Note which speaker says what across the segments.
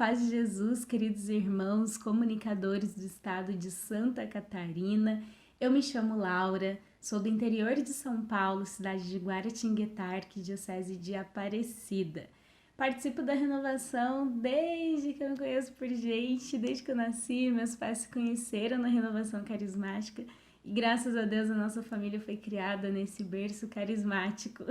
Speaker 1: paz de Jesus, queridos irmãos, comunicadores do estado de Santa Catarina. Eu me chamo Laura, sou do interior de São Paulo, cidade de Guaratinguetá, arquidiocese de Aparecida. Participo da renovação desde que eu me conheço por gente, desde que eu nasci, meus pais se conheceram na renovação carismática. E graças a Deus a nossa família foi criada nesse berço carismático.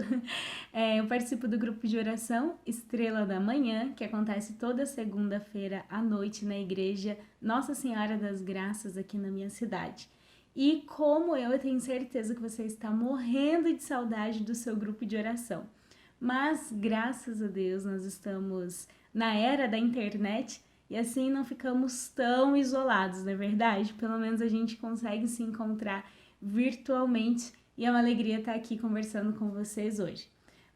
Speaker 1: Eu participo do grupo de oração Estrela da Manhã, que acontece toda segunda-feira à noite na igreja Nossa Senhora das Graças aqui na minha cidade. E como eu tenho certeza que você está morrendo de saudade do seu grupo de oração. Mas graças a Deus nós estamos na era da internet e assim não ficamos tão isolados, não é verdade? Pelo menos a gente consegue se encontrar virtualmente e é uma alegria estar aqui conversando com vocês hoje.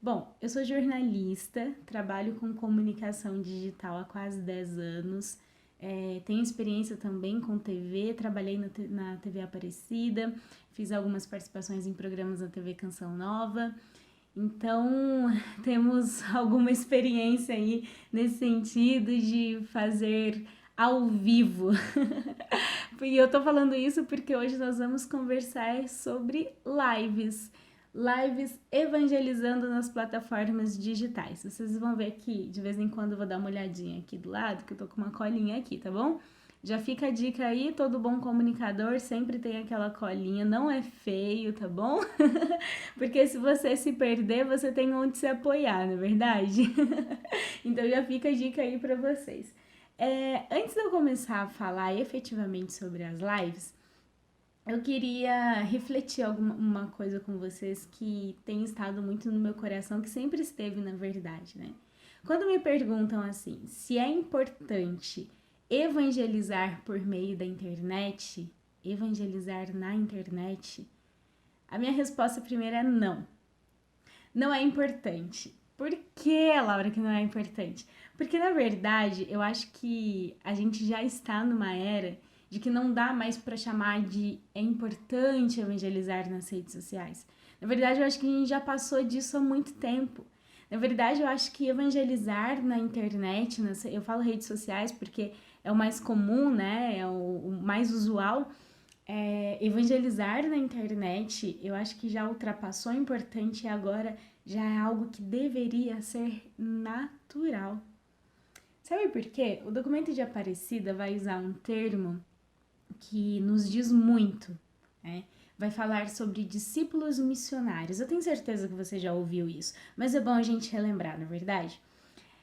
Speaker 1: Bom, eu sou jornalista, trabalho com comunicação digital há quase 10 anos, tenho experiência também com TV, trabalhei na TV Aparecida, fiz algumas participações em programas da TV Canção Nova. Então, temos alguma experiência aí nesse sentido de fazer ao vivo. E eu tô falando isso porque hoje nós vamos conversar sobre lives evangelizando nas plataformas digitais. Vocês vão ver que de vez em quando eu vou dar uma olhadinha aqui do lado, que eu tô com uma colinha aqui, tá bom? Já fica a dica aí, todo bom comunicador sempre tem aquela colinha, não é feio, tá bom? Porque se você se perder, você tem onde se apoiar, não é verdade? Então já fica a dica aí pra vocês. Antes de eu começar a falar efetivamente sobre as lives, eu queria refletir uma coisa com vocês que tem estado muito no meu coração, que sempre esteve na verdade, né? Quando me perguntam assim, se é importante evangelizar por meio da internet, evangelizar na internet, a minha resposta primeira é não. Não é importante. Por que, Laura, que não é importante? Porque, na verdade, eu acho que a gente já está numa era de que não dá mais para chamar de é importante evangelizar nas redes sociais. Na verdade, eu acho que a gente já passou disso há muito tempo. Na verdade, eu acho que evangelizar na internet, eu falo redes sociais porque é o mais comum, né? É o mais usual. Evangelizar na internet, eu acho que já ultrapassou o importante e agora já é algo que deveria ser natural. Sabe por quê? O documento de Aparecida vai usar um termo que nos diz muito, né? Vai falar sobre discípulos missionários. Eu tenho certeza que você já ouviu isso, mas é bom a gente relembrar, não é verdade?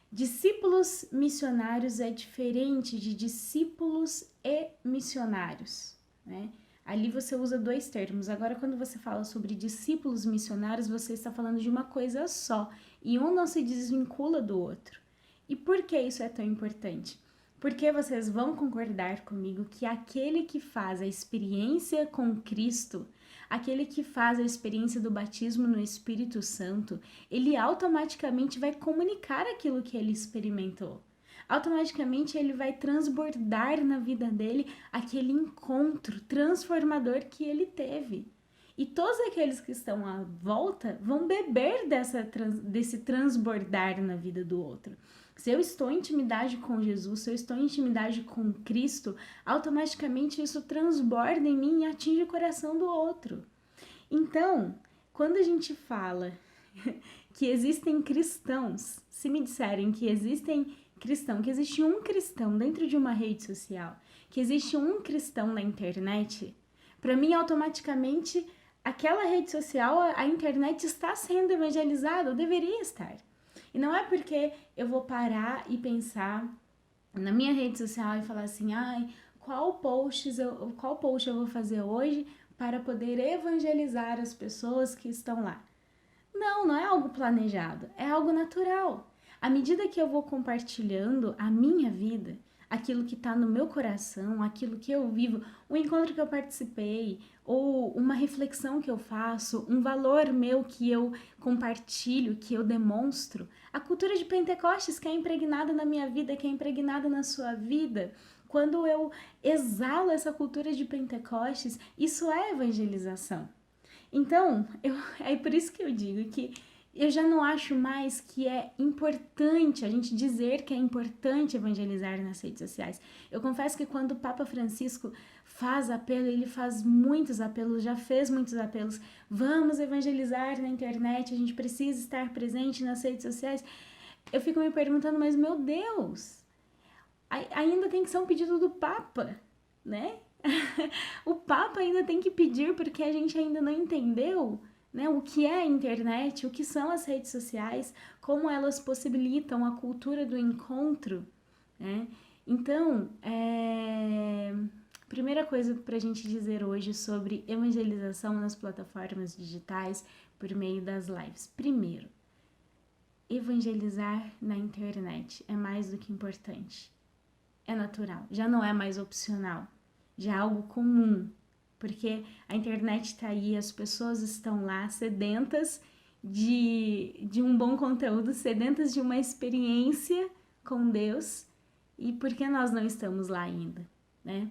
Speaker 1: Discípulos missionários é diferente de discípulos e missionários, né? Ali você usa dois termos. Agora, quando você fala sobre discípulos missionários, você está falando de uma coisa só e um não se desvincula do outro. E por que isso é tão importante? Porque vocês vão concordar comigo que aquele que faz a experiência com Cristo, aquele que faz a experiência do batismo no Espírito Santo, ele automaticamente vai comunicar aquilo que ele experimentou. Automaticamente ele vai transbordar na vida dele aquele encontro transformador que ele teve. E todos aqueles que estão à volta vão beber desse transbordar na vida do outro. Se eu estou em intimidade com Jesus, se eu estou em intimidade com Cristo, automaticamente isso transborda em mim e atinge o coração do outro. Então, quando a gente fala que existem cristãos, se me disserem que existe um cristão dentro de uma rede social, que existe um cristão na internet, para mim automaticamente aquela rede social, a internet está sendo evangelizada, ou deveria estar. E não é porque eu vou parar e pensar na minha rede social e falar assim, qual post eu vou fazer hoje para poder evangelizar as pessoas que estão lá. Não é algo planejado, é algo natural. À medida que eu vou compartilhando a minha vida, aquilo que está no meu coração, aquilo que eu vivo, um encontro que eu participei, ou uma reflexão que eu faço, um valor meu que eu compartilho, que eu demonstro, a cultura de Pentecostes que é impregnada na minha vida, que é impregnada na sua vida, quando eu exalo essa cultura de Pentecostes, isso é evangelização. Então, é por isso que eu digo que Eu já não acho mais que é importante a gente dizer que é importante evangelizar nas redes sociais. Eu confesso que quando o Papa Francisco faz apelo, ele faz muitos apelos, já fez muitos apelos. Vamos evangelizar na internet, a gente precisa estar presente nas redes sociais. Eu fico me perguntando, mas meu Deus, ainda tem que ser um pedido do Papa, né? O Papa ainda tem que pedir porque a gente ainda não entendeu, né, o que é a internet, o que são as redes sociais, como elas possibilitam a cultura do encontro, né? Então, primeira coisa para a gente dizer hoje sobre evangelização nas plataformas digitais por meio das lives. Primeiro, evangelizar na internet é mais do que importante. É natural, já não é mais opcional, já é algo comum, porque a internet está aí, as pessoas estão lá sedentas de um bom conteúdo, sedentas de uma experiência com Deus, e por que nós não estamos lá ainda, né?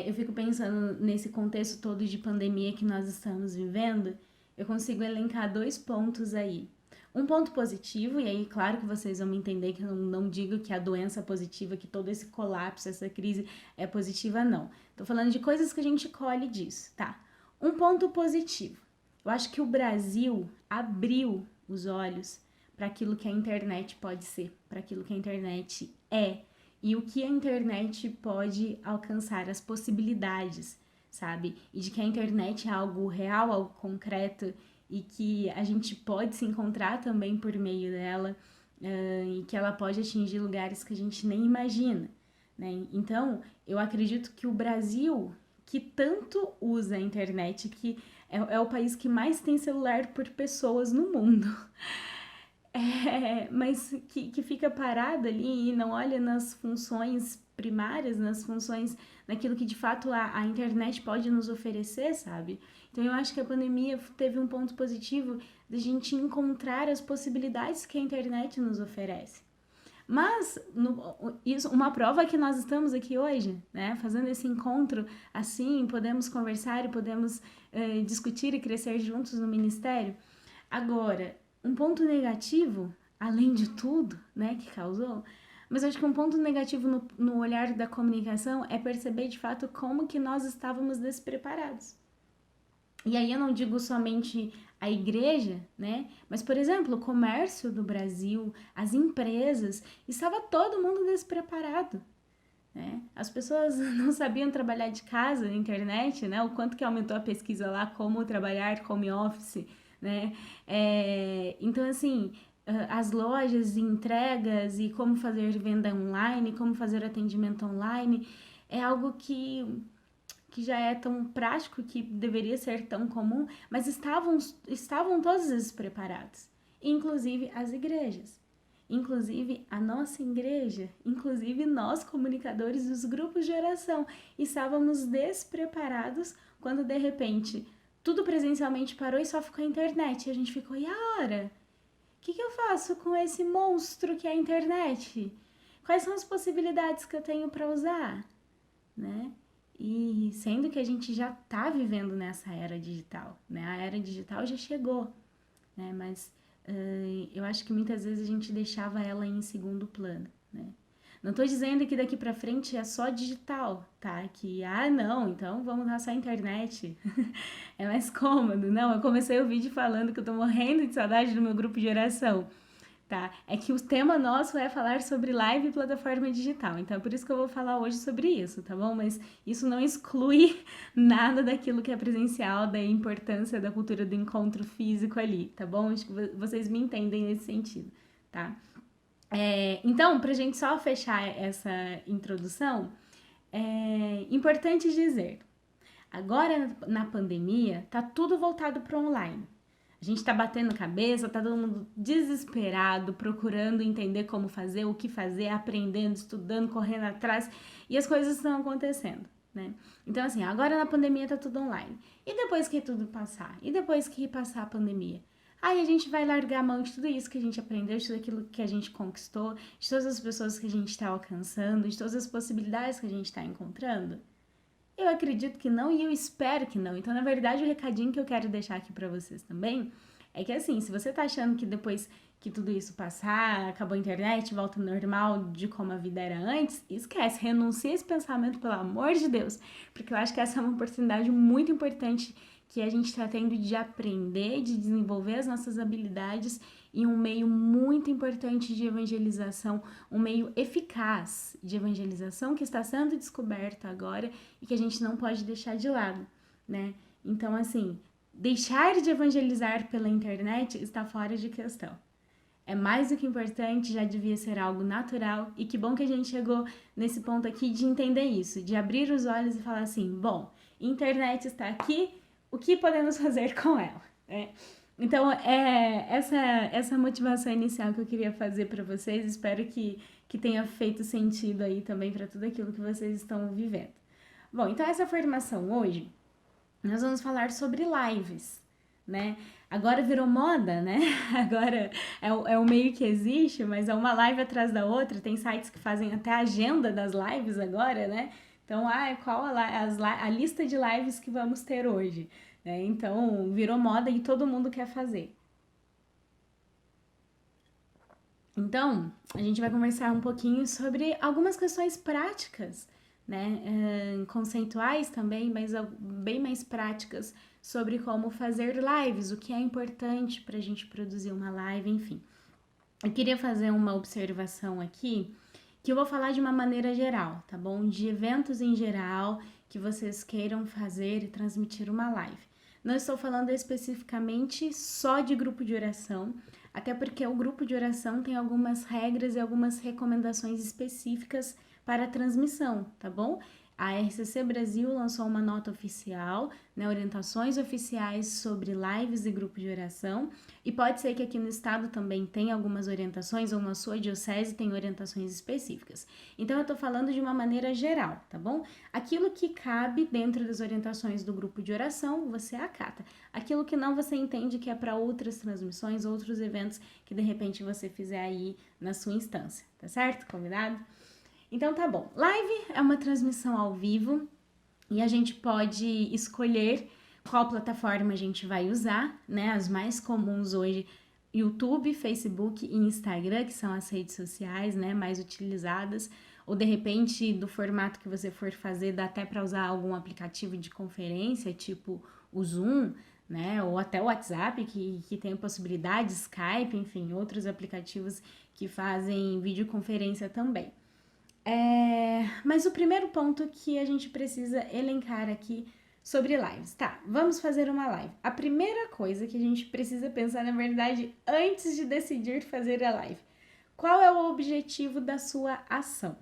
Speaker 1: Eu fico pensando nesse contexto todo de pandemia que nós estamos vivendo, eu consigo elencar 2 pontos aí. Um ponto positivo, e aí claro que vocês vão me entender que eu não digo que a doença positiva, que todo esse colapso, essa crise é positiva, não. Tô falando de coisas que a gente colhe disso, tá? Um ponto positivo. Eu acho que o Brasil abriu os olhos para aquilo que a internet pode ser, para aquilo que a internet é e o que a internet pode alcançar, as possibilidades, sabe? E de que a internet é algo real, algo concreto e que a gente pode se encontrar também por meio dela e que ela pode atingir lugares que a gente nem imagina, né? Então, eu acredito que o Brasil, que tanto usa a internet, que é o país que mais tem celular por pessoas no mundo, mas que fica parado ali e não olha nas funções primárias, nas funções, naquilo que de fato a internet pode nos oferecer, sabe? Então eu acho que a pandemia teve um ponto positivo de a gente encontrar as possibilidades que a internet nos oferece. Mas isso, uma prova é que nós estamos aqui hoje, né? Fazendo esse encontro assim, podemos conversar e podemos discutir e crescer juntos no ministério. Agora, um ponto negativo, além de tudo, né, que causou, mas acho que um ponto negativo no olhar da comunicação é perceber de fato como que nós estávamos despreparados. E aí eu não digo somente a igreja, né? Mas, por exemplo, o comércio do Brasil, as empresas, estava todo mundo despreparado, né? As pessoas não sabiam trabalhar de casa na internet, né? O quanto que aumentou a pesquisa lá, como trabalhar home office, né? Então, assim, as lojas e entregas e como fazer venda online, como fazer atendimento online, é algo que já é tão prático, que deveria ser tão comum, mas estavam todos despreparados, inclusive as igrejas. Inclusive a nossa igreja, inclusive nós comunicadores dos grupos de oração, estávamos despreparados quando de repente tudo presencialmente parou e só ficou a internet. E a gente ficou, e agora? O que eu faço com esse monstro que é a internet? Quais são as possibilidades que eu tenho para usar? Né? E sendo que a gente já está vivendo nessa era digital, né? A era digital já chegou, né? Mas eu acho que muitas vezes a gente deixava ela em segundo plano, né? Não tô dizendo que daqui pra frente é só digital, tá? Que, não, então vamos usar só a internet. É mais cômodo. Não, eu comecei o vídeo falando que eu tô morrendo de saudade do meu grupo de oração, tá? É que o tema nosso é falar sobre live e plataforma digital, então é por isso que eu vou falar hoje sobre isso, tá bom? Mas isso não exclui nada daquilo que é presencial, da importância da cultura do encontro físico ali, tá bom? Acho que vocês me entendem nesse sentido, tá? Então, pra gente só fechar essa introdução, é importante dizer, agora na pandemia, tá tudo voltado para online. A gente tá batendo cabeça, tá todo mundo desesperado, procurando entender como fazer, o que fazer, aprendendo, estudando, correndo atrás, e as coisas estão acontecendo, né? Então, assim, agora na pandemia tá tudo online. E depois que tudo passar? E depois que passar a pandemia? Aí a gente vai largar a mão de tudo isso que a gente aprendeu, de tudo aquilo que a gente conquistou, de todas as pessoas que a gente tá alcançando, de todas as possibilidades que a gente tá encontrando? Eu acredito que não e eu espero que não. Então, na verdade, o recadinho que eu quero deixar aqui para vocês também É que assim, se você tá achando que depois que tudo isso passar, acabou a internet, volta ao normal de como a vida era antes, esquece, renuncia a esse pensamento, pelo amor de Deus, porque eu acho que essa é uma oportunidade muito importante que a gente está tendo de aprender, de desenvolver as nossas habilidades em um meio muito importante de evangelização, um meio eficaz de evangelização que está sendo descoberto agora e que a gente não pode deixar de lado, né? Então, assim, deixar de evangelizar pela internet está fora de questão. É mais do que importante, já devia ser algo natural, e que bom que a gente chegou nesse ponto aqui de entender isso, de abrir os olhos e falar assim, bom, internet está aqui, o que podemos fazer com ela? Então, é essa motivação inicial que eu queria fazer para vocês, espero que tenha feito sentido aí também para tudo aquilo que vocês estão vivendo. Bom, então essa formação hoje, nós vamos falar sobre lives, né? Agora virou moda, né? Agora é o meio que existe, mas é uma live atrás da outra. Tem sites que fazem até a agenda das lives agora, né? Então, qual a lista de lives que vamos ter hoje? Né? Então, virou moda e todo mundo quer fazer. Então, a gente vai conversar um pouquinho sobre algumas questões práticas, né? Conceituais também, mas bem mais práticas sobre como fazer lives, o que é importante para a gente produzir uma live, enfim. Eu queria fazer uma observação aqui, que eu vou falar de uma maneira geral, tá bom? De eventos em geral que vocês queiram fazer e transmitir uma live. Não estou falando especificamente só de grupo de oração, até porque o grupo de oração tem algumas regras e algumas recomendações específicas para a transmissão, tá bom? A RCC Brasil lançou uma nota oficial, né, orientações oficiais sobre lives e grupo de oração, e pode ser que aqui no estado também tenha algumas orientações, ou na sua diocese tem orientações específicas. Então, eu tô falando de uma maneira geral, tá bom? Aquilo que cabe dentro das orientações do grupo de oração, você acata. Aquilo que não, você entende que é para outras transmissões, outros eventos que de repente você fizer aí na sua instância, tá certo? Combinado? Então tá bom. Live é uma transmissão ao vivo e a gente pode escolher qual plataforma a gente vai usar, né? As mais comuns hoje, YouTube, Facebook e Instagram, que são as redes sociais, né, mais utilizadas. Ou de repente, do formato que você for fazer, dá até para usar algum aplicativo de conferência, tipo o Zoom, né? Ou até o WhatsApp, que tem a possibilidade, Skype, enfim, outros aplicativos que fazem videoconferência também. Mas o primeiro ponto que a gente precisa elencar aqui sobre lives. Tá, vamos fazer uma live. A primeira coisa que a gente precisa pensar, na verdade, antes de decidir fazer a live. Qual é o objetivo da sua ação?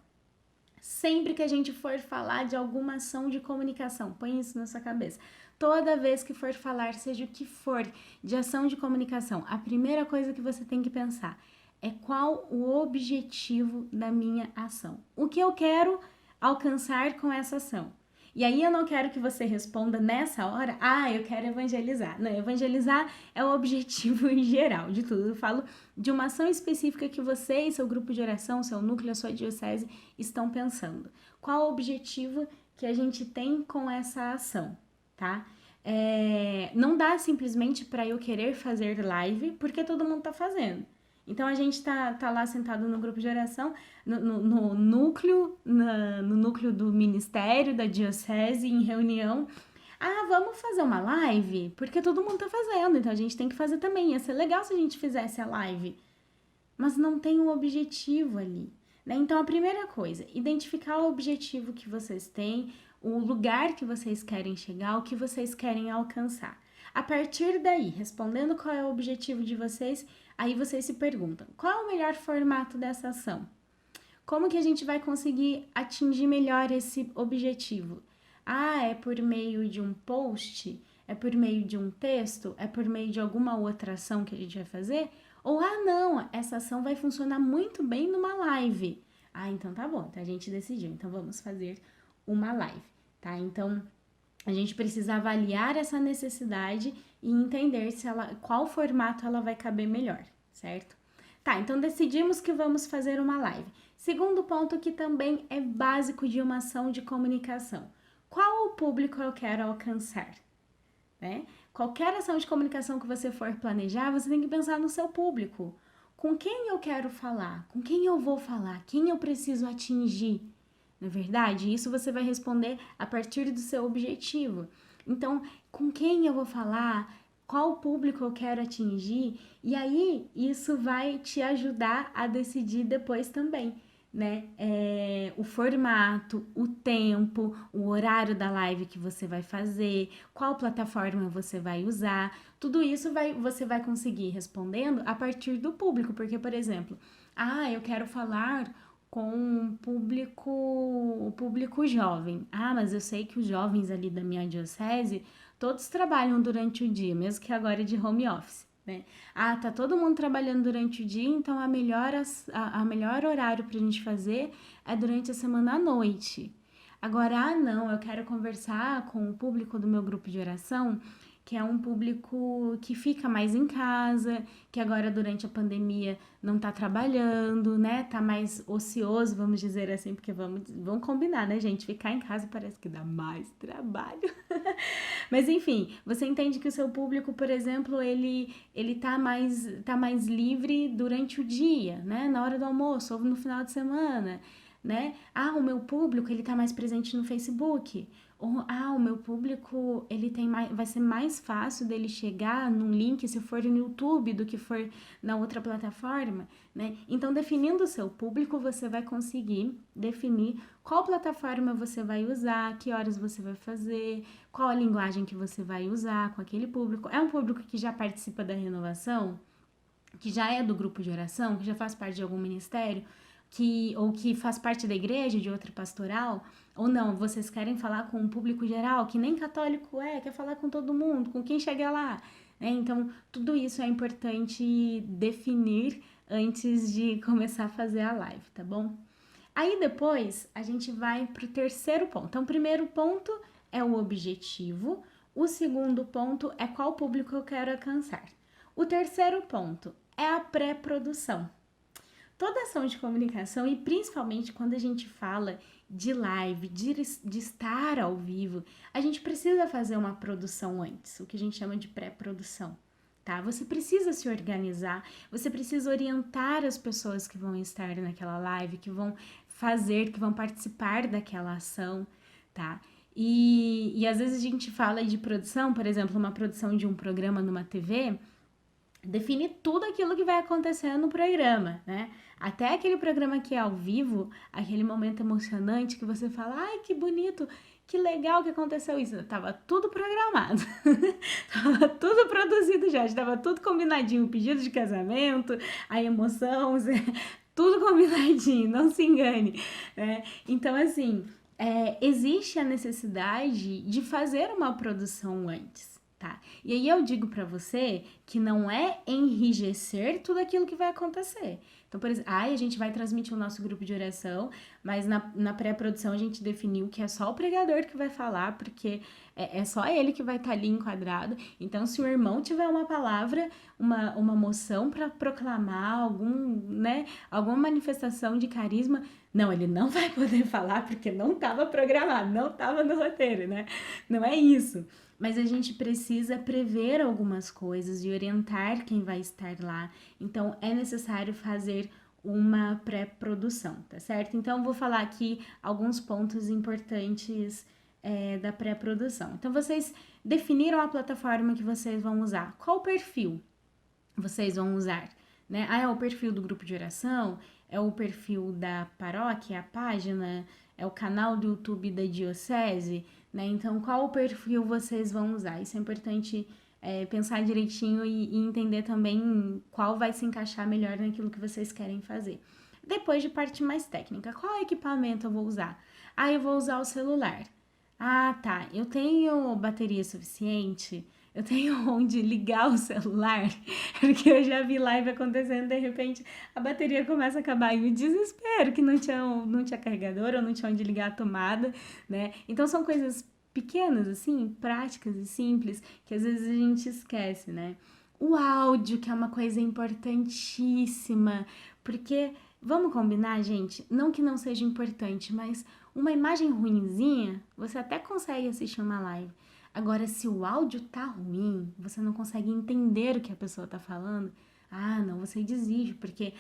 Speaker 1: Sempre que a gente for falar de alguma ação de comunicação, põe isso na sua cabeça. Toda vez que for falar, seja o que for, de ação de comunicação, a primeira coisa que você tem que pensar é qual o objetivo da minha ação. O que eu quero alcançar com essa ação? E aí eu não quero que você responda nessa hora, eu quero evangelizar. Não, evangelizar é o objetivo em geral de tudo. Eu falo de uma ação específica que você e seu grupo de oração, seu núcleo, a sua diocese estão pensando. Qual o objetivo que a gente tem com essa ação, tá? Não dá simplesmente para eu querer fazer live porque todo mundo tá fazendo. Então, a gente tá lá sentado no grupo de oração, no núcleo do ministério, da diocese, em reunião. Vamos fazer uma live? Porque todo mundo tá fazendo, então a gente tem que fazer também. Ia ser legal se a gente fizesse a live. Mas não tem um objetivo ali, né? Então, a primeira coisa, identificar o objetivo que vocês têm, o lugar que vocês querem chegar, o que vocês querem alcançar. A partir daí, respondendo qual é o objetivo de vocês, aí vocês se perguntam, qual é o melhor formato dessa ação? Como que a gente vai conseguir atingir melhor esse objetivo? É por meio de um post? É por meio de um texto? É por meio de alguma outra ação que a gente vai fazer? Ou, não, essa ação vai funcionar muito bem numa live. Então tá bom, então a gente decidiu, então vamos fazer uma live, tá? Então, a gente precisa avaliar essa necessidade e entender qual formato ela vai caber melhor, certo? Tá, então decidimos que vamos fazer uma live. Segundo ponto que também é básico de uma ação de comunicação. Qual o público eu quero alcançar? Né? qualquer ação de comunicação que você for planejar, você tem que pensar no seu público. Com quem eu quero falar? Com quem eu vou falar? Quem eu preciso atingir? Não é verdade? Isso você vai responder a partir do seu objetivo. Então, com quem eu vou falar? Qual público eu quero atingir? E aí, isso vai te ajudar a decidir depois também, né? O formato, o tempo, o horário da live que você vai fazer, qual plataforma você vai usar, tudo isso você vai conseguir respondendo a partir do público, porque, por exemplo, eu quero falar com o público jovem. Mas eu sei que os jovens ali da minha diocese, todos trabalham durante o dia, mesmo que agora é de home office, né? Tá todo mundo trabalhando durante o dia, então a melhor horário pra gente fazer é durante a semana à noite. Agora, não, eu quero conversar com o público do meu grupo de oração, que é um público que fica mais em casa, que agora durante a pandemia não tá trabalhando, né? Tá mais ocioso, vamos dizer assim, porque vamos combinar, né, gente? Ficar em casa parece que dá mais trabalho. Mas enfim, você entende que o seu público, por exemplo, ele tá mais livre durante o dia, né? Na hora do almoço ou no final de semana, né? O meu público, ele tá mais presente no Facebook. Ou, o meu público, vai ser mais fácil dele chegar num link se for no YouTube do que for na outra plataforma, né? Então, definindo o seu público, você vai conseguir definir qual plataforma você vai usar, que horas você vai fazer, qual a linguagem que você vai usar com aquele público. É um público que já participa da renovação, que já é do grupo de oração, que já faz parte de algum ministério, ou que faz parte da igreja, de outra pastoral, ou não, vocês querem falar com o público geral, que nem católico quer falar com todo mundo, com quem chega lá, né? Então, tudo isso é importante definir antes de começar a fazer a live, tá bom? Aí depois, a gente vai pro terceiro ponto. Então, o primeiro ponto é o objetivo, o segundo ponto é qual público eu quero alcançar. O terceiro ponto é a pré-produção. Toda ação de comunicação, e principalmente quando a gente fala de live, de estar ao vivo, a gente precisa fazer uma produção antes, o que a gente chama de pré-produção, tá? Você precisa se organizar, você precisa orientar as pessoas que vão estar naquela live, que vão participar daquela ação, tá? E às vezes a gente fala de produção, por exemplo, uma produção de um programa numa TV, define tudo aquilo que vai acontecer no programa, né? Até aquele programa que é ao vivo, aquele momento emocionante que você fala, que bonito, que legal que aconteceu isso. Tava tudo programado, tava tudo produzido já tava tudo combinadinho, o pedido de casamento, a emoção, tudo combinadinho, não se engane, né? Então, assim, existe a necessidade de fazer uma produção antes. Tá? E aí eu digo pra você que não é enrijecer tudo aquilo que vai acontecer. Então, por exemplo, a gente vai transmitir o nosso grupo de oração, mas na pré-produção a gente definiu que é só o pregador que vai falar, porque é só ele que vai estar ali enquadrado. Então, se o irmão tiver uma palavra, uma moção para proclamar alguma manifestação de carisma, não, ele não vai poder falar porque não estava programado, não estava no roteiro, né? Não é isso. Mas a gente precisa prever algumas coisas e orientar quem vai estar lá. Então, é necessário fazer uma pré-produção, tá certo? Então, vou falar aqui alguns pontos importantes da pré-produção. Então, vocês definiram a plataforma que vocês vão usar. Qual perfil vocês vão usar? Né? É o perfil do grupo de oração? É o perfil da paróquia, a página? É o canal do YouTube da diocese? Né? Então, qual perfil vocês vão usar? Isso é importante pensar direitinho e entender também qual vai se encaixar melhor naquilo que vocês querem fazer. Depois de parte mais técnica, qual equipamento eu vou usar? Eu vou usar o celular. Tá, eu tenho bateria suficiente? Eu tenho onde ligar o celular? Porque eu já vi live acontecendo, de repente a bateria começa a acabar e o desespero que não tinha carregador ou não tinha onde ligar a tomada, né? Então são coisas pequenas, assim, práticas e simples, que às vezes a gente esquece, né? O áudio, que é uma coisa importantíssima, porque, vamos combinar, gente, não que não seja importante, mas uma imagem ruinzinha, você até consegue assistir uma live. Agora, se o áudio tá ruim, você não consegue entender o que a pessoa tá falando, não, você desiste, porque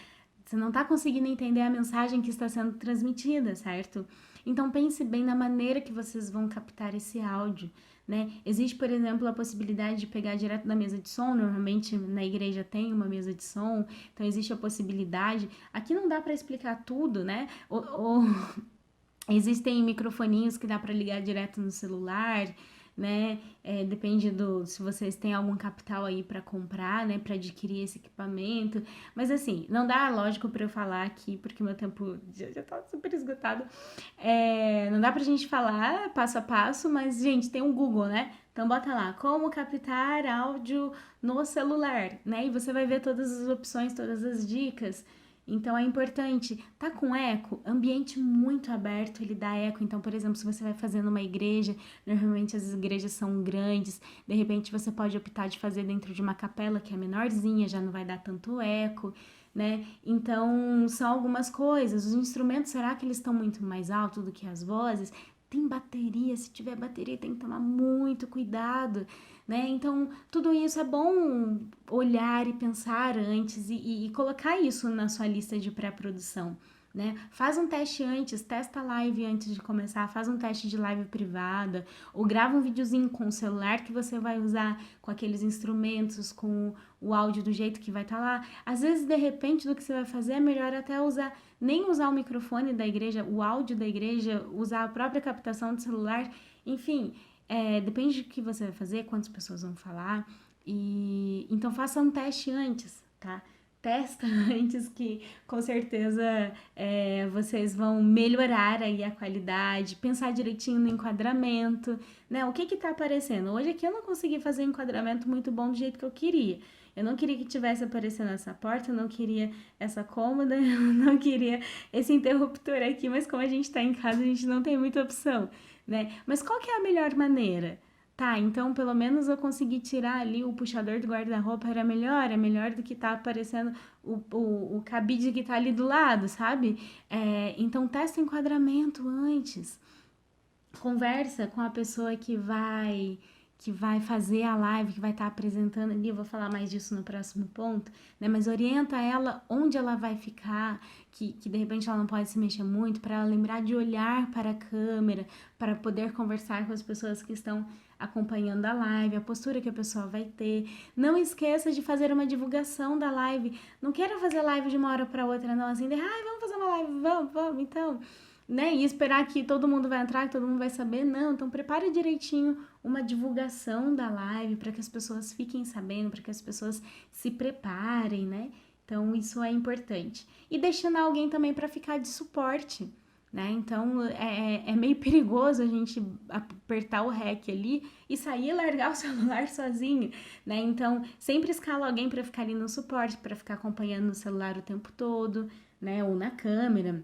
Speaker 1: você não tá conseguindo entender a mensagem que está sendo transmitida, certo? Então pense bem na maneira que vocês vão captar esse áudio, né? Existe, por exemplo, a possibilidade de pegar direto da mesa de som, normalmente na igreja tem uma mesa de som, então existe a possibilidade. Aqui não dá para explicar tudo, né? Existem microfoninhos que dá para ligar direto no celular, né? Depende se vocês têm algum capital aí para comprar, né? Para adquirir esse equipamento. Mas assim, não dá, lógico, para eu falar aqui, porque meu tempo já tá super esgotado. Não dá pra gente falar passo a passo, mas, gente, tem um Google, né? Então bota lá, como captar áudio no celular, né? E você vai ver todas as opções, todas as dicas. Então é importante, tá com eco, ambiente muito aberto, ele dá eco. Então, por exemplo, se você vai fazer numa igreja, normalmente as igrejas são grandes, de repente você pode optar de fazer dentro de uma capela que é menorzinha, já não vai dar tanto eco, né? Então, são algumas coisas. Os instrumentos, será que eles estão muito mais altos do que as vozes? Tem bateria, se tiver bateria tem que tomar muito cuidado, né? Então, tudo isso é bom olhar e pensar antes e colocar isso na sua lista de pré-produção, né? Faz um teste antes, testa a live antes de começar, faz um teste de live privada, ou grava um videozinho com o celular que você vai usar com aqueles instrumentos, com o áudio do jeito que vai estar lá. Às vezes, de repente, do que você vai fazer, é melhor até nem usar o microfone da igreja, o áudio da igreja, usar a própria captação do celular, enfim, depende do que você vai fazer, quantas pessoas vão falar, então faça um teste antes, tá? Testa antes que com certeza vocês vão melhorar aí a qualidade, pensar direitinho no enquadramento, né? O que tá aparecendo? Hoje aqui eu não consegui fazer um enquadramento muito bom do jeito que eu queria. Eu não queria que tivesse aparecendo essa porta, eu não queria essa cômoda, eu não queria esse interruptor aqui, mas como a gente tá em casa, a gente não tem muita opção, né? Mas qual que é a melhor maneira? Tá, então pelo menos eu consegui tirar ali o puxador do guarda-roupa, é melhor do que tá aparecendo o cabide que tá ali do lado, sabe? Então testa o enquadramento antes, conversa com a pessoa que vai fazer a live, que vai estar apresentando ali, eu vou falar mais disso no próximo ponto, né? Mas orienta ela onde ela vai ficar, que de repente ela não pode se mexer muito, para ela lembrar de olhar para a câmera, para poder conversar com as pessoas que estão acompanhando a live, a postura que a pessoa vai ter. Não esqueça de fazer uma divulgação da live. Não queira fazer live de uma hora para outra, não, assim, vamos fazer uma live, vamos, então, né? E esperar que todo mundo vai entrar, que todo mundo vai saber, não. Então prepare direitinho uma divulgação da live para que as pessoas fiquem sabendo, para que as pessoas se preparem, né? Então isso é importante. E deixando alguém também para ficar de suporte, né? Então é meio perigoso a gente apertar o REC ali e sair e largar o celular sozinho, né? Então sempre escala alguém para ficar ali no suporte, para ficar acompanhando no celular o tempo todo, né? Ou na câmera.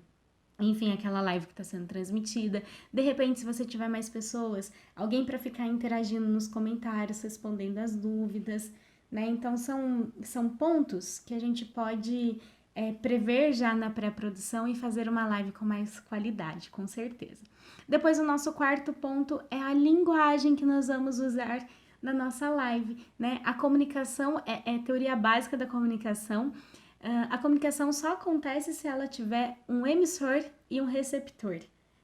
Speaker 1: Enfim, aquela live que está sendo transmitida. De repente, se você tiver mais pessoas, alguém para ficar interagindo nos comentários, respondendo as dúvidas, né? Então, são pontos que a gente pode prever já na pré-produção e fazer uma live com mais qualidade, com certeza. Depois, o nosso quarto ponto é a linguagem que nós vamos usar na nossa live, né? A comunicação é teoria básica da comunicação. A comunicação só acontece se ela tiver um emissor e um receptor,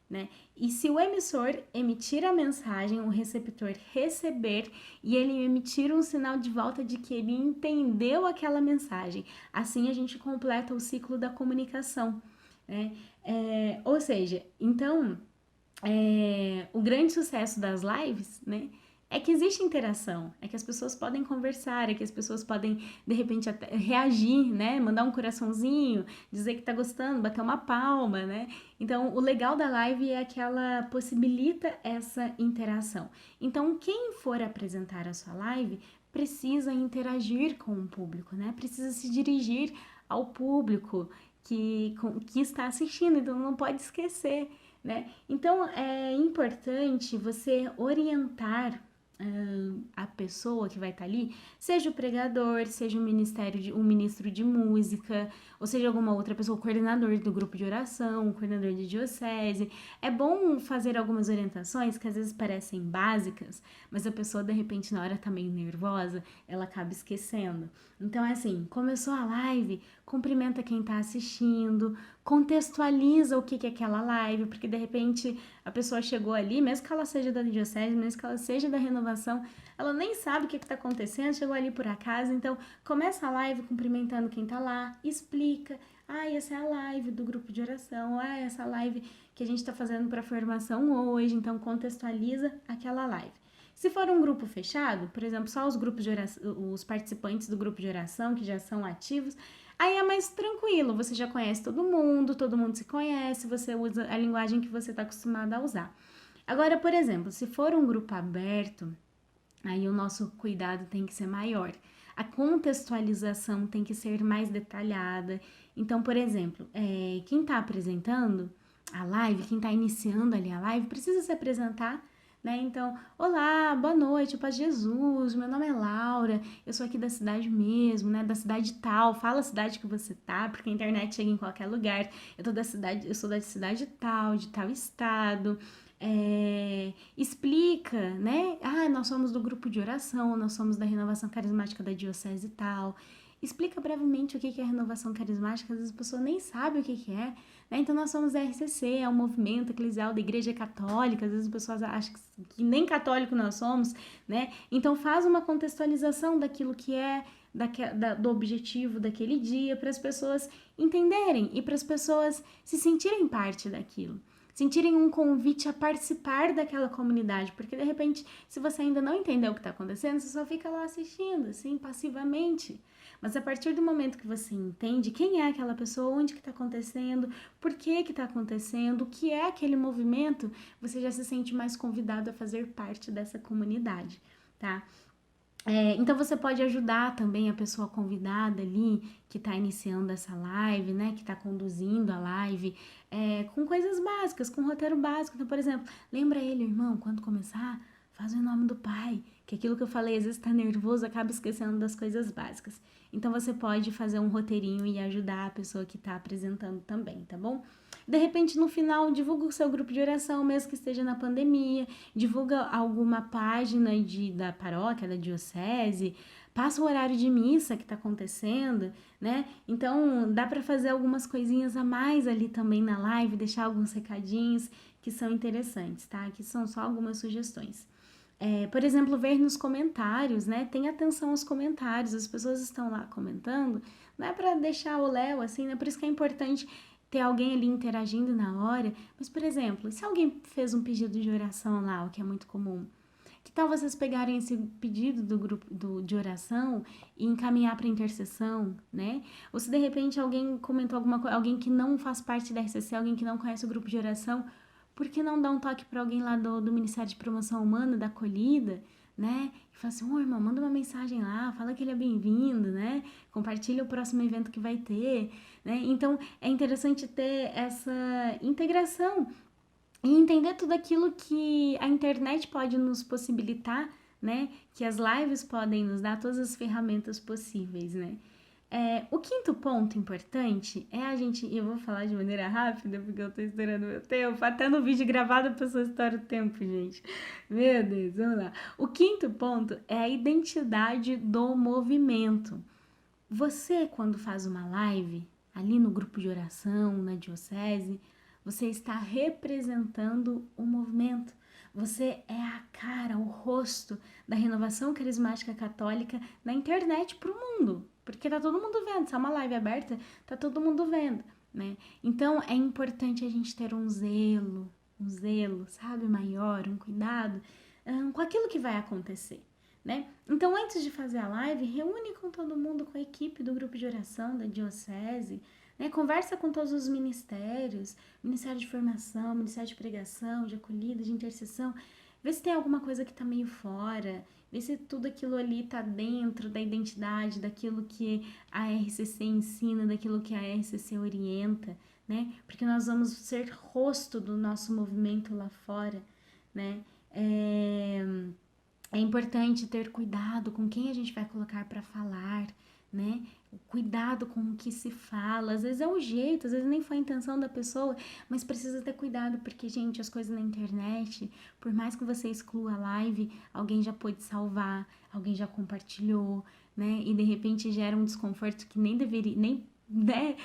Speaker 1: né? E se o emissor emitir a mensagem, o receptor receber e ele emitir um sinal de volta de que ele entendeu aquela mensagem, assim a gente completa o ciclo da comunicação, né? Ou seja, então, o grande sucesso das lives, né? É que existe interação, é que as pessoas podem conversar, é que as pessoas podem, de repente, até reagir, né? Mandar um coraçãozinho, dizer que tá gostando, bater uma palma, né? Então, o legal da live é que ela possibilita essa interação. Então, quem for apresentar a sua live precisa interagir com o público, né? Precisa se dirigir ao público que está assistindo, então não pode esquecer, né? Então, é importante você orientar a pessoa que vai estar ali, seja o pregador, seja um ministro de música, ou seja alguma outra pessoa, o coordenador do grupo de oração, o coordenador de diocese. É bom fazer algumas orientações que às vezes parecem básicas, mas a pessoa de repente na hora tá meio nervosa, ela acaba esquecendo. Então é assim, começou a live, cumprimenta quem tá assistindo, contextualiza o que é aquela live, porque de repente a pessoa chegou ali, mesmo que ela seja da diocese, mesmo que ela seja da renovação, ela nem sabe o que está acontecendo, chegou ali por acaso, então começa a live cumprimentando quem está lá, explica, essa é a live do grupo de oração, essa é a live que a gente está fazendo para formação hoje, então contextualiza aquela live. Se for um grupo fechado, por exemplo, só os grupos de oração, os participantes do grupo de oração que já são ativos, aí é mais tranquilo, você já conhece todo mundo se conhece, você usa a linguagem que você está acostumado a usar. Agora, por exemplo, se for um grupo aberto, aí o nosso cuidado tem que ser maior. A contextualização tem que ser mais detalhada. Então, por exemplo, quem está apresentando a live, quem está iniciando ali a live, precisa se apresentar, né? Então, olá, boa noite, paz de Jesus, meu nome é Laura, eu sou aqui da cidade mesmo, né? Da cidade tal, fala a cidade que você tá, porque a internet chega em qualquer lugar. Eu sou da cidade tal, de tal estado. Explica, né? Nós somos do grupo de oração, nós somos da renovação carismática da diocese e tal. Explica brevemente o que é renovação carismática, às vezes a pessoa nem sabe o que é, né? Então nós somos da RCC, é um movimento eclesial da Igreja Católica, às vezes as pessoas acham que nem católico nós somos, né? Então faz uma contextualização daquilo que é do objetivo daquele dia para as pessoas entenderem e para as pessoas se sentirem parte daquilo. Sentirem um convite a participar daquela comunidade, porque de repente, se você ainda não entendeu o que está acontecendo, você só fica lá assistindo, assim, passivamente. Mas a partir do momento que você entende quem é aquela pessoa, onde que está acontecendo, por que está acontecendo, o que é aquele movimento, você já se sente mais convidado a fazer parte dessa comunidade, tá? Então você pode ajudar também a pessoa convidada ali que está iniciando essa live, né? Que está conduzindo a live com coisas básicas, com roteiro básico. Então, por exemplo, lembra ele, irmão, quando começar, faz o nome do Pai. Que aquilo que eu falei, às vezes está nervoso, acaba esquecendo das coisas básicas. Então você pode fazer um roteirinho e ajudar a pessoa que está apresentando também, tá bom? De repente, no final, divulga o seu grupo de oração, mesmo que esteja na pandemia, divulga alguma página da paróquia, da diocese, passa o horário de missa que está acontecendo, né? Então, dá para fazer algumas coisinhas a mais ali também na live, deixar alguns recadinhos que são interessantes, tá? Aqui são só algumas sugestões. Por exemplo, ver nos comentários, né? Tenha atenção aos comentários, as pessoas estão lá comentando, não é para deixar o léu assim, né? Por isso que é importante ter alguém ali interagindo na hora. Mas, por exemplo, se alguém fez um pedido de oração lá, o que é muito comum, que tal vocês pegarem esse pedido do grupo de oração e encaminhar para intercessão, né? Ou se de repente alguém comentou alguma coisa, alguém que não faz parte da RCC, alguém que não conhece o grupo de oração, por que não dar um toque para alguém lá do Ministério de Promoção Humana, da acolhida, né? E fala assim, irmão, manda uma mensagem lá, fala que ele é bem-vindo, né? Compartilha o próximo evento que vai ter, né? Então, é interessante ter essa integração e entender tudo aquilo que a internet pode nos possibilitar, né? Que as lives podem nos dar, todas as ferramentas possíveis, né? O quinto ponto importante é eu vou falar de maneira rápida, porque eu tô estourando meu tempo, até no vídeo gravado a pessoa estoura o tempo, gente. Meu Deus, vamos lá. O quinto ponto é a identidade do movimento. Você, quando faz uma live, ali no grupo de oração, na diocese, você está representando o movimento. Você é a cara, o rosto da renovação carismática católica na internet para o mundo. Porque tá todo mundo vendo, se é uma live aberta, tá todo mundo vendo, né? Então é importante a gente ter um zelo, sabe, maior, um cuidado com aquilo que vai acontecer, né? Então antes de fazer a live, reúne com todo mundo, com a equipe do grupo de oração da diocese, né? Conversa com todos os ministérios, Ministério de Formação, Ministério de Pregação, de Acolhida, de Intercessão, vê se tem alguma coisa que tá meio fora, vê se tudo aquilo ali tá dentro da identidade, daquilo que a RCC ensina, daquilo que a RCC orienta, né? Porque nós vamos ser rosto do nosso movimento lá fora, né? É importante ter cuidado com quem a gente vai colocar para falar, né? Cuidado com o que se fala. Às vezes é um jeito, às vezes nem foi a intenção da pessoa, mas precisa ter cuidado, porque, gente, as coisas na internet, por mais que você exclua a live, alguém já pôde salvar, alguém já compartilhou, né? E de repente gera um desconforto que nem deveria, nem né,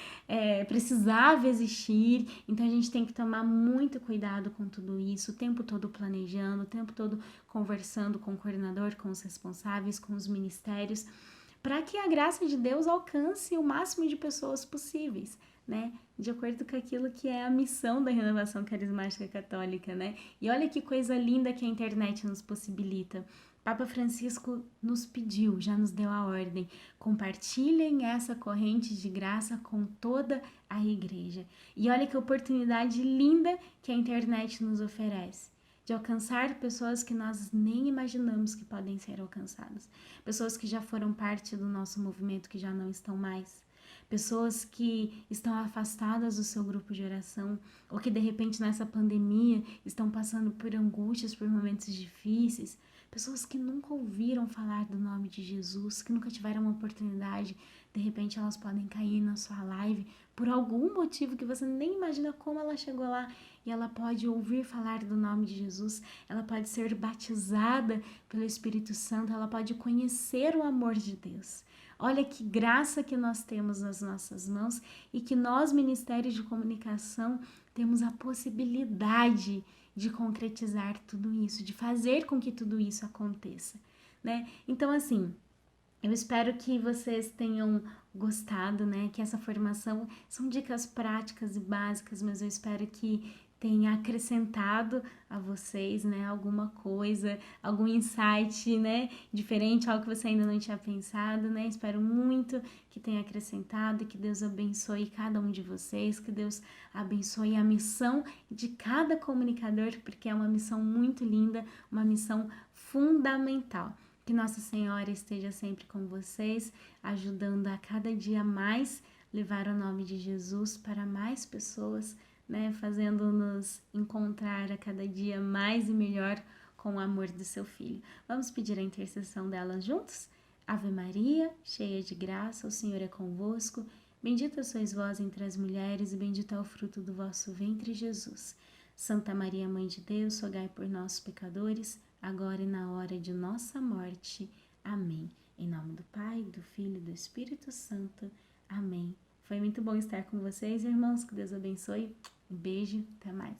Speaker 1: precisava existir. Então a gente tem que tomar muito cuidado com tudo isso, o tempo todo planejando, o tempo todo conversando com o coordenador, com os responsáveis, com os ministérios, para que a graça de Deus alcance o máximo de pessoas possíveis, né? De acordo com aquilo que é a missão da Renovação Carismática Católica, né? E olha que coisa linda que a internet nos possibilita. Papa Francisco nos pediu, já nos deu a ordem, compartilhem essa corrente de graça com toda a igreja. E olha que oportunidade linda que a internet nos oferece, de alcançar pessoas que nós nem imaginamos que podem ser alcançadas. Pessoas que já foram parte do nosso movimento, que já não estão mais. Pessoas que estão afastadas do seu grupo de oração, ou que de repente nessa pandemia estão passando por angústias, por momentos difíceis. Pessoas que nunca ouviram falar do nome de Jesus, que nunca tiveram uma oportunidade, de repente elas podem cair na sua live por algum motivo que você nem imagina como ela chegou lá, e ela pode ouvir falar do nome de Jesus, ela pode ser batizada pelo Espírito Santo, ela pode conhecer o amor de Deus. Olha que graça que nós temos nas nossas mãos e que nós, Ministérios de Comunicação, temos a possibilidade de concretizar tudo isso, de fazer com que tudo isso aconteça, né? Então, assim, eu espero que vocês tenham gostado, né? Que essa formação são dicas práticas e básicas, mas eu espero que tenha acrescentado a vocês, né? Alguma coisa, algum insight, né? Diferente, algo que você ainda não tinha pensado, né? Espero muito que tenha acrescentado e que Deus abençoe cada um de vocês, que Deus abençoe a missão de cada comunicador, porque é uma missão muito linda, uma missão fundamental. Que Nossa Senhora esteja sempre com vocês, ajudando a cada dia mais levar o nome de Jesus para mais pessoas, né? Fazendo-nos encontrar a cada dia mais e melhor com o amor do seu Filho. Vamos pedir a intercessão dela juntos? Ave Maria, cheia de graça, o Senhor é convosco. Bendita sois vós entre as mulheres e bendito é o fruto do vosso ventre, Jesus. Santa Maria, Mãe de Deus, rogai por nós, pecadores, agora e na hora de nossa morte. Amém. Em nome do Pai, do Filho e do Espírito Santo. Amém. Foi muito bom estar com vocês, irmãos. Que Deus abençoe. Um beijo. Até mais.